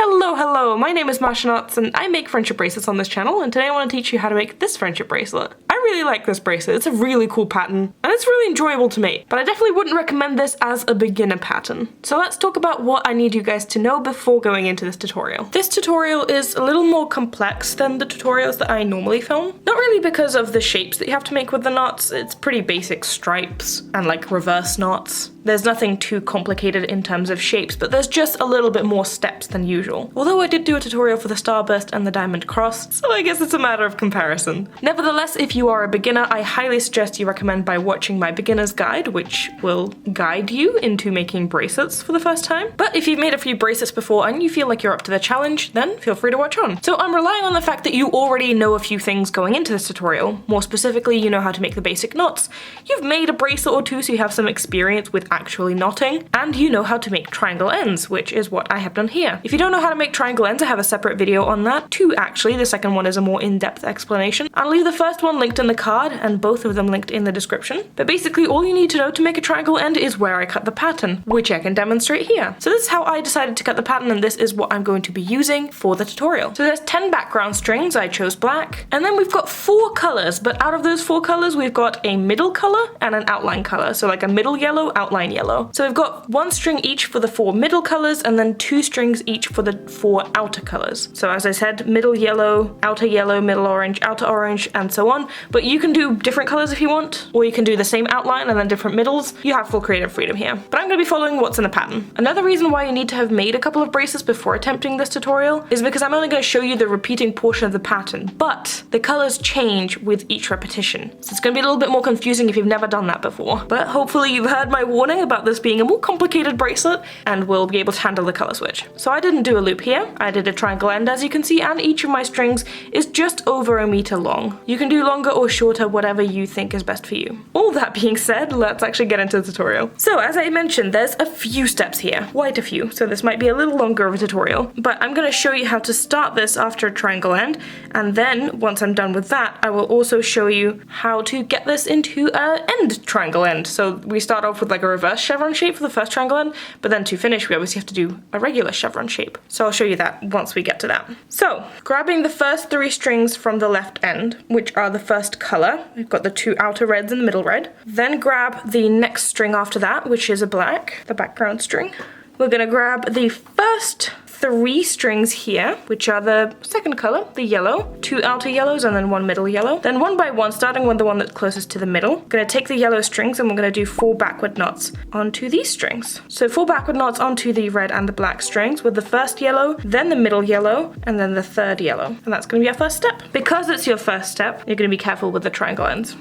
Hello, my name is Masha and I make friendship bracelets on this channel, and today I want to teach you how to make this friendship bracelet. I really like this bracelet, it's a really cool pattern, and it's really enjoyable to make, but I definitely wouldn't recommend this as a beginner pattern. So let's talk about what I need you guys to know before going into this tutorial. This tutorial is a little more complex than the tutorials that I normally film. Not really because of the shapes that you have to make with the knots, it's pretty basic stripes and like reverse knots. There's nothing too complicated in terms of shapes, but there's just a little bit more steps than usual. Although I did do a tutorial for the starburst and the diamond cross, so I guess it's a matter of comparison. Nevertheless, if you are a beginner, I highly suggest you recommend by watching my beginner's guide, which will guide you into making bracelets for the first time. But if you've made a few bracelets before and you feel like you're up to the challenge, then feel free to watch on. So I'm relying on the fact that you already know a few things going into this tutorial. More specifically, you know how to make the basic knots, you've made a bracelet or two so you have some experience with actually knotting, and you know how to make triangle ends, which is what I have done here. If you don't know how to make triangle ends, I have a separate video on that too actually. The second one is a more in-depth explanation. I'll leave the first one linked in the card and both of them linked in the description. But basically all you need to know to make a triangle end is where I cut the pattern, which I can demonstrate here. So this is how I decided to cut the pattern, and this is what I'm going to be using for the tutorial. So there's 10 background strings, I chose black, and then we've got 4 colors, but out of those 4 colors we've got a middle color and an outline color, so like a middle yellow, outline yellow. So we've got 1 string each for the 4 middle colors and then 2 strings each for the 4 outer colors. So as I said, middle yellow, middle orange, outer orange, and so on. But you can do different colors if you want, or you can do the same outline and then different middles. You have full creative freedom here. But I'm going to be following what's in the pattern. Another reason why you need to have made a couple of bracelets before attempting this tutorial is because I'm only going to show you the repeating portion of the pattern, but the colors change with each repetition. So it's going to be a little bit more confusing if you've never done that before. But hopefully you've heard my warning about this being a more complicated bracelet and will be able to handle the color switch. So I didn't do a loop here, I did a triangle end as you can see, and each of my strings is just over 1 meter long. You can do longer or shorter, whatever you think is best for you. All that being said, let's actually get into the tutorial. So as I mentioned, there's a few steps here, quite a few, so this might be a little longer of a tutorial, but I'm going to show you how to start this after a triangle end, and then once I'm done with that, I will also show you how to get this into an end triangle end. So we start off with like a reverse chevron shape for the first triangle end, but then to finish we obviously have to do a regular chevron shape. So I'll show you that once we get to that. So grabbing the first 3 strings from the left end, which are the first color, we've got the 2 outer reds and the middle red, then grab the next string after that, which is a black, the background string. We're gonna grab the first 3 strings here, which are the second color, the yellow, 2 outer yellows and then 1 middle yellow. Then one by one, starting with the one that's closest to the middle, gonna take the yellow strings and we're gonna do 4 backward knots onto these strings. So 4 backward knots onto the red and the black strings with the first yellow, then the middle yellow, and then the third yellow. And that's gonna be our first step. Because it's your first step, you're gonna be careful with the triangle ends.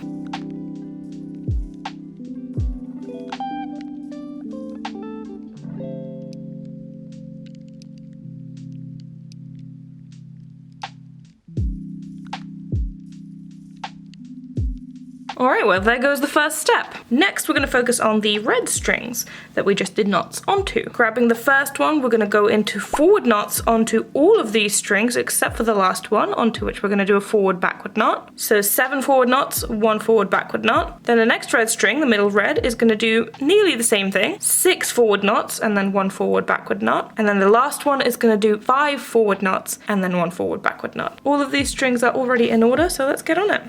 Alright, well there goes the first step. Next we're going to focus on the red strings that we just did knots onto. Grabbing the first one, we're going to go into forward knots onto all of these strings except for the last one, onto which we're going to do a forward backward knot. So 7 forward knots, 1 forward backward knot. Then the next red string, the middle red, is going to do nearly the same thing. 6 forward knots and then 1 forward backward knot. And then the last one is going to do 5 forward knots and then 1 forward backward knot. All of these strings are already in order, so let's get on it.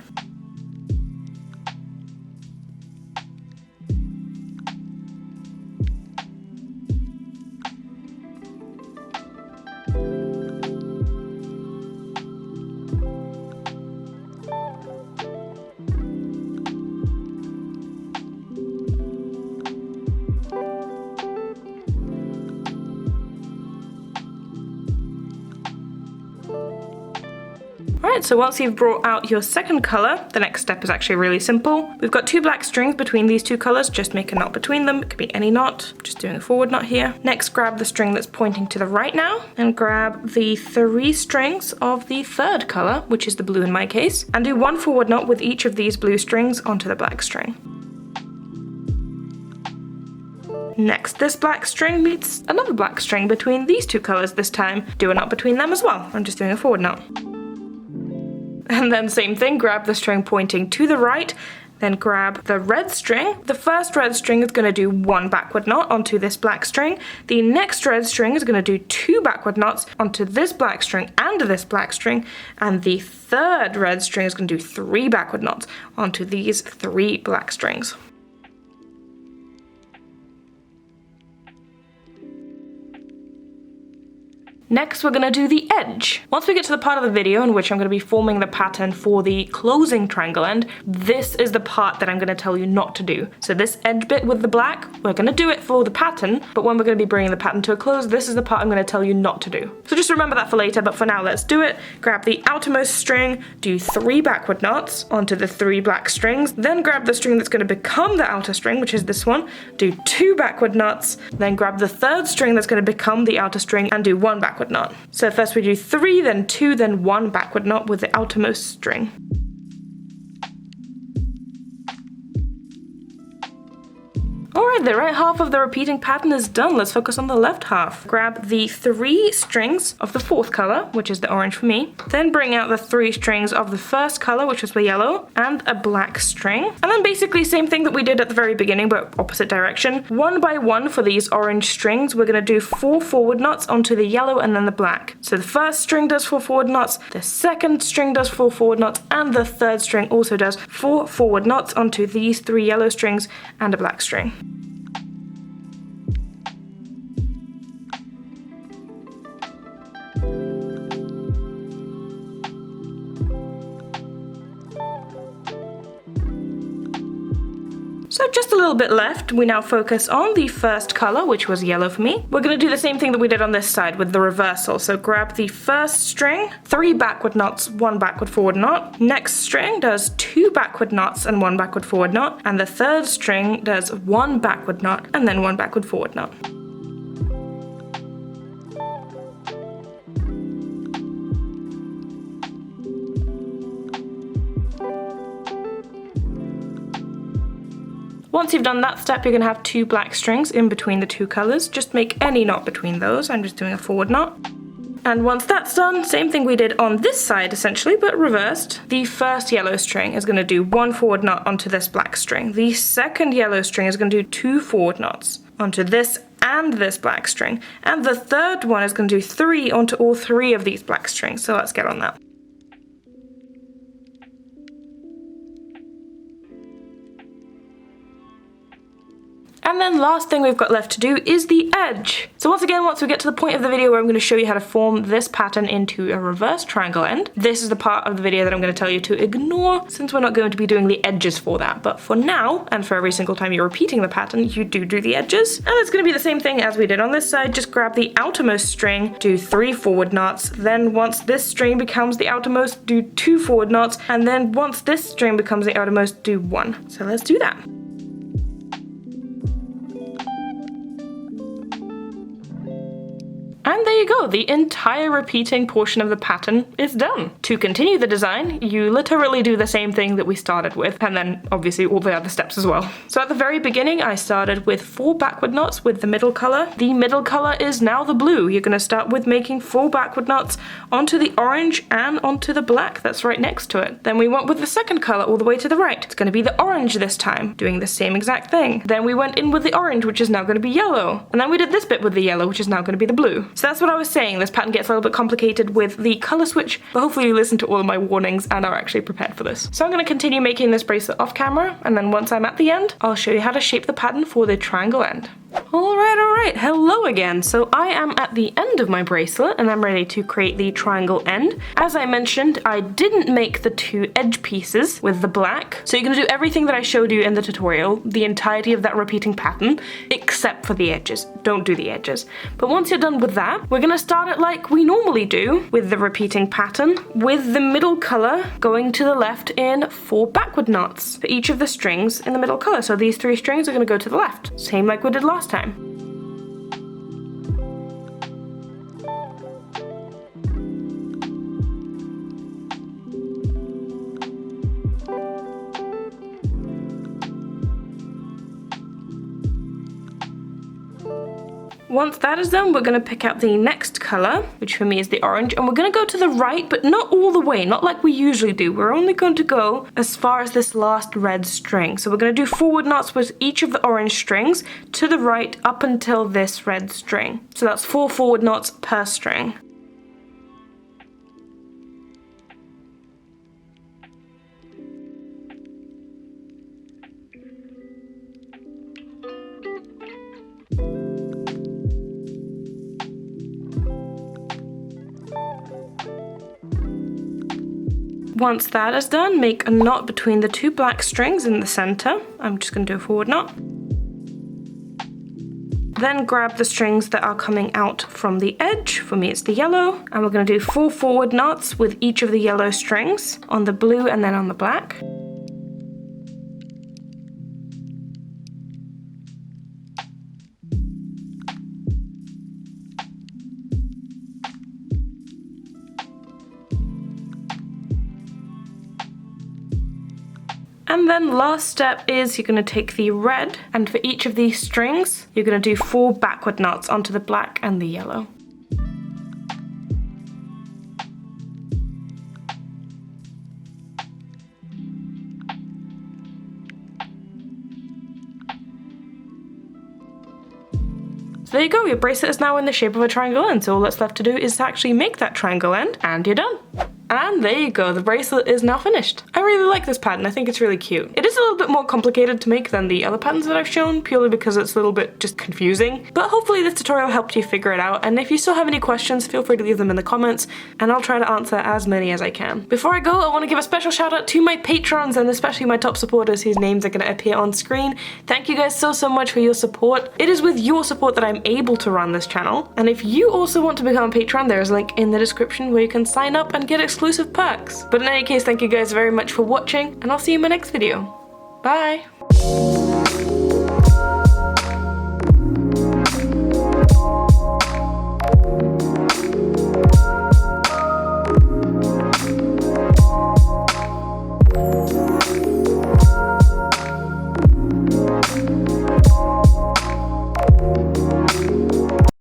Alright, so once you've brought out your second color, the next step is actually really simple. We've got 2 black strings between these 2 colors, just make a knot between them. It could be any knot, just doing a forward knot here. Next, grab the string that's pointing to the right now, and grab the 3 strings of the third color, which is the blue in my case, and do 1 forward knot with each of these blue strings onto the black string. Next, this black string meets another black string between these 2 colors this time. Do a knot between them as well. I'm just doing a forward knot. And then same thing, grab the string pointing to the right, Then grab the red string. The first red string is going to do 1 backward knot onto this black string. The next red string is going to do 2 backward knots onto this black string and this black string. And the third red string is going to do 3 backward knots onto these 3 black strings. Next, we're going to do the edge. Once we get to the part of the video in which I'm going to be forming the pattern for the closing triangle end, this is the part that I'm going to tell you not to do. So this edge bit with the black, we're going to do it for the pattern, but when we're going to be bringing the pattern to a close, this is the part I'm going to tell you not to do. So just remember that for later, but for now, let's do it. Grab the outermost string, do 3 backward knots onto the 3 black strings, then grab the string that's going to become the outer string, which is this one, do 2 backward knots, then grab the third string that's going to become the outer string and do 1 backward knot. So first we do 3, then 2, then 1 backward knot with the outermost string. Alright, the right half of the repeating pattern is done. Let's focus on the left half. Grab the 3 strings of the 4th color, which is the orange for me. Then bring out the 3 strings of the first color, which was the yellow, and a black string. And then basically same thing that we did at the very beginning, but opposite direction. 1 by 1 for these orange strings, we're going to do 4 forward knots onto the yellow and then the black. So the first string does 4 forward knots, the second string does 4 forward knots, and the third string also does 4 forward knots onto these 3 yellow strings and a black string. So just a little bit left. We now focus on the first color, which was yellow for me. We're going to do the same thing that we did on this side with the reversal. So grab the first string, 3 backward knots, 1 backward forward knot. Next string does 2 backward knots and 1 backward forward knot. And the third string does 1 backward knot and then 1 backward forward knot. Once you've done that step, you're going to have 2 black strings in between the 2 colors. Just make any knot between those. I'm just doing a forward knot. And once that's done, same thing we did on this side essentially, but reversed. The first yellow string is going to do 1 forward knot onto this black string. The second yellow string is going to do 2 forward knots onto this and this black string. And the third one is going to do 3 onto all 3 of these black strings. So let's get on that. And then last thing we've got left to do is the edge. So once again, once we get to the point of the video where I'm going to show you how to form this pattern into a reverse triangle end, this is the part of the video that I'm going to tell you to ignore since we're not going to be doing the edges for that. But for now, and for every single time you're repeating the pattern, you do the edges. And it's going to be the same thing as we did on this side. Just grab the outermost string, do 3 forward knots. Then once this string becomes the outermost, do 2 forward knots. And then once this string becomes the outermost, do 1. So let's do that. And there you go, the entire repeating portion of the pattern is done. To continue the design, you literally do the same thing that we started with, and then obviously all the other steps as well. So at the very beginning, I started with 4 backward knots with the middle color. The middle color is now the blue. You're going to start with making 4 backward knots onto the orange and onto the black that's right next to it. Then we went with the second color all the way to the right. It's going to be the orange this time, doing the same exact thing. Then we went in with the orange, which is now going to be yellow. And then we did this bit with the yellow, which is now going to be the blue. So that's what I was saying, this pattern gets a little bit complicated with the color switch, but hopefully you listened to all of my warnings and are actually prepared for this. So I'm going to continue making this bracelet off camera, and then once I'm at the end, I'll show you how to shape the pattern for the triangle end. Alright, hello again. So I am at the end of my bracelet and I'm ready to create the triangle end. As I mentioned, I didn't make the 2 edge pieces with the black. So you're going to do everything that I showed you in the tutorial, the entirety of that repeating pattern, except for the edges. Don't do the edges. But once you're done with that, we're going to start it like we normally do with the repeating pattern, with the middle color going to the left in 4 backward knots for each of the strings in the middle color. So these 3 strings are going to go to the left, same like we did last time. Once that is done, we're going to pick out the next color, which for me is the orange, and we're going to go to the right, but not all the way, not like we usually do. We're only going to go as far as this last red string. So we're going to do forward knots with each of the orange strings to the right up until this red string. So that's 4 forward knots per string. Once that is done, make a knot between the 2 black strings in the center. I'm just going to do a forward knot. Then grab the strings that are coming out from the edge. For me it's the yellow. And we're going to do 4 forward knots with each of the yellow strings on the blue and then on the black. And then last step is you're going to take the red, and for each of these strings, you're going to do 4 backward knots onto the black and the yellow. So there you go, your bracelet is now in the shape of a triangle end, so all that's left to do is to actually make that triangle end, and you're done. And there you go, the bracelet is now finished. I really like this pattern, I think it's really cute. It is a little bit more complicated to make than the other patterns that I've shown, purely because it's a little bit just confusing. But hopefully this tutorial helped you figure it out, and if you still have any questions, feel free to leave them in the comments, and I'll try to answer as many as I can. Before I go, I want to give a special shout out to my patrons, and especially my top supporters whose names are going to appear on screen. Thank you guys so much for your support. It is with your support that I'm able to run this channel, and if you also want to become a patron, there is a link in the description where you can sign up and get exclusive perks. But in any case, thank you guys very much for watching, and I'll see you in my next video. Bye!